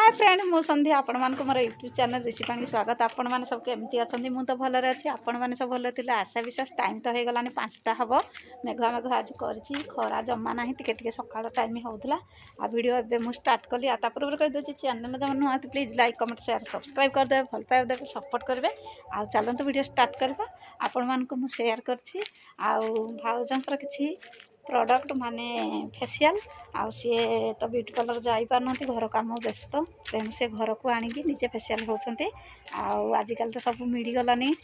Hi friend मु संध्या आपण मान मोर यूट्यूब चैनल ऋषि पाणी स्वागत। आपण मैंने सब केमती अच्छा मुझे तो भलरे अच्छी आपण मैंने सब भल थे आशा विश्वास टाइम तो हो गलानी 5टा हम मेघुआ मेघुआ आज कर खरा जमा ना टे सकाल टाइम होता आ वीडियो एवं मुझे स्टार्ट कली पूर्व कहीदे चैनल जब नुआ please like comment share subscribe करदे भल पाए देवे सपोर्ट करेंगे आ चलते वीडियो स्टार्ट करवा आपण मानक मु शेयर करछि भाउजंकर किछि प्रोडक्ट माने फेशियल आउ सी तो ब्यूटी पार्लर जाई पारना घर काम व्यस्त तेणु से घर को आनिकी निजे फेशियल होती आजिकल तो सब मिलगलानी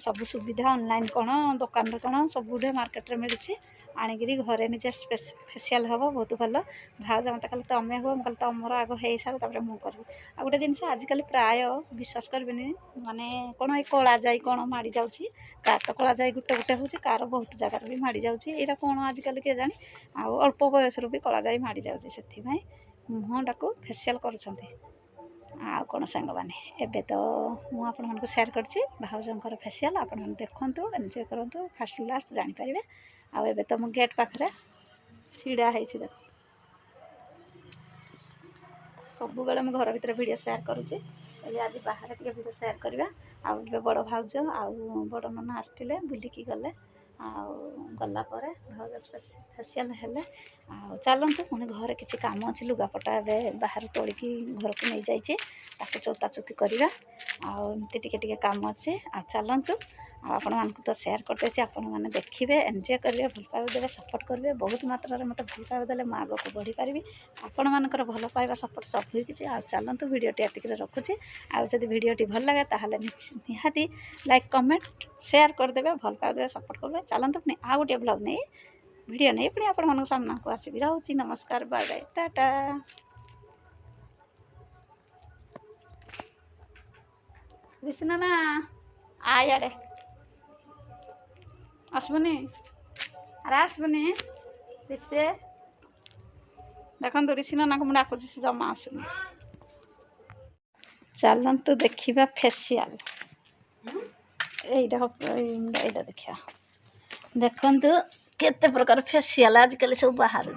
सब सुविधा ऑनलाइन कौन दुकान कौन सब मार्केट में मिलूँ आणिकी घरे निजे फेशियल हम बहुत भल भाज मत कल तमें हुआ कल तुमर आग हो सारे मुझे करी आ गोटे जिन आजिकल प्राय विश्वास करें माने कौन ये कला जाई कौन माड़ी जाऊँगी कार तो कला जाई गोटे गोटे हूँ कार बहुत जगार भी माड़ी जाऊँगी यहाँ कौन आजिकल किए जानी अल्प बयस भी कला जाई माड़ी जाऊँगी से मुहटा को फेशियल करुँच आ कौन सांग मैंने एवं तो मुझे शेयर करछि भाउजंकर फेशियल आप देखु एंजॉय करूँ फास्ट लास्ट जानीपर आबे तो मु गेट पाखे छिड़ा है देख सब बेले मुझे घर भीतर वीडियो शेयर करुँची आज बाहर टे वीडियो शेयर करवा आउ बड़ भाउज आउ बड़ नना आसते बुलिकी गले गला भाउज फेशियल हेले चलतु पुणी घर किसी काम अच्छी लुगापटा ए बाहर तोलिकी घर को नहीं जाइए चौता चौती करवा आमती टे काम अच्छे चलतु आपण मानक तो शेयर करते आपण मैंने देखिए एंजॉय करेंगे भल पाइबा देवे सपोर्ट करेंगे बहुत मात्रा मत भल पाइबा देले मैं आग को बढ़ी पारि आपण मानकर भल पाइबा सपोर्ट सब हो चलतु वीडियोटी एतिक रखुच्छी आदि वीडियोटी भल लगे ताहले निहाती लाइक कमेंट शेयर करदे भल पाइबा देवे सपोर्ट करेंगे चलतु पुणी आ गोटे ब्लॉग नहीं वीडियो नहीं पुणी आपण मान सामना को आसबि रहुछि नमस्कार बाय बाय टाटा कृष्ण ना आयाडे आसबुनि अरे आसबुनि ऋषि देखो ऋषि नाना को मुझे डाकुची से जमा आसुनि चलतु देखा फेशियल यहीटा देखा देखु केते प्रकार फेशियल आजिकल सब बाहर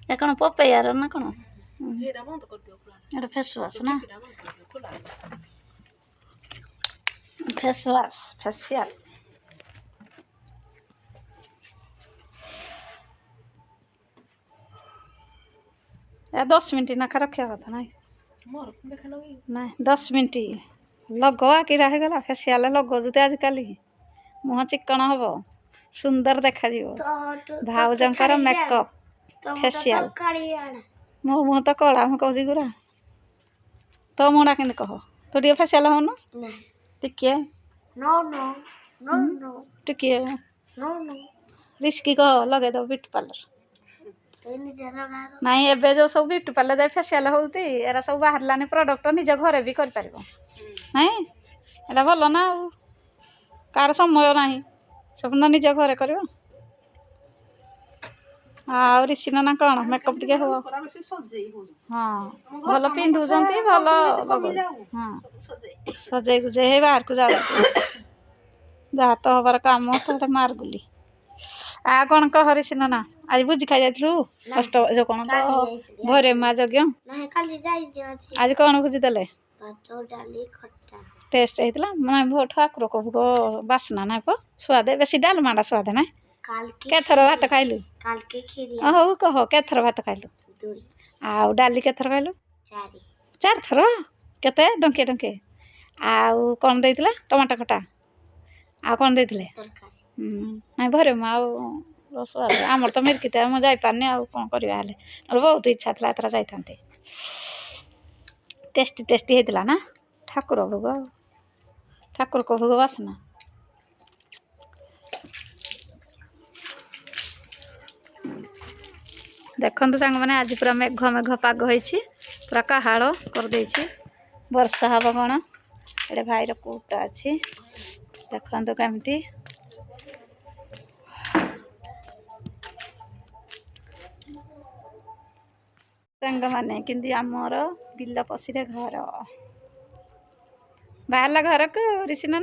ये कौन पपेयार ना कौन ये फेस वाश ना फेस वाश फेशियल या 10 मिनट ना रखा कथा ना ना 10 मिनट लगवा कि रहीगला फेशियल लगुच आजिकल मुह चिकन हम सुंदर देखा भाउजंकर मेकअप फेशियल मो मुह तो कला मुझे कौच गुरा तो मुहटा के कह तू टे फेशियल होनु टिके टिके रिस्की कह लगे दो ब्यूटी पार्लर नहीं एबे जो सब ब्यूटी पार्लर जाए फेशियल होती एरा सब बाहर प्रोडक्ट निज घरे भी कर पारिबो नहीं एटा भल ना कार समय ना सब निज घरे कर ऋषि नाना कौन मेकअप टे हो हाँ भल पिंधुंट भल लगे हाँ सजे गुजे बाहर को जाओ जहाँ तो हबार काम तो मार गुली आ कौन कह ऋषि नाना आज भोजी खाई जाइलु कष्ट जो कौन तो भरे माँ यज्ञ आज कौन भोजी देले टेस्ट होता मैं ठाकुर को भोग बासना ना स्वाद बेसी डालमाटा स्वाद ना केथर भात खाइलु हौ कह केथर भात खाइलु आउ डाली केथर खाइलु 4 थर केते डंके डंके आउ कौन देइतला टमाटर खटा आ कौन देइतले नहीं भरे माँ स्वाद आमर तो मिर्किटा मुझे जापारे आ कौन करवा बहुत इच्छा था एथर जाते टेस्टी टेस्टी होता ना ठाकुर भोग ठाकुर को भोग बासना देखु सांग मैंने आज पूरा मेघ मेघ पाग होती पूरा काहाड़ कर वर्षा हम कौन ये भाईर कोटा अच्छी देखु केमती सांग मैंने कि आमर बिल पशी घर बाहर घर को ऋषि ना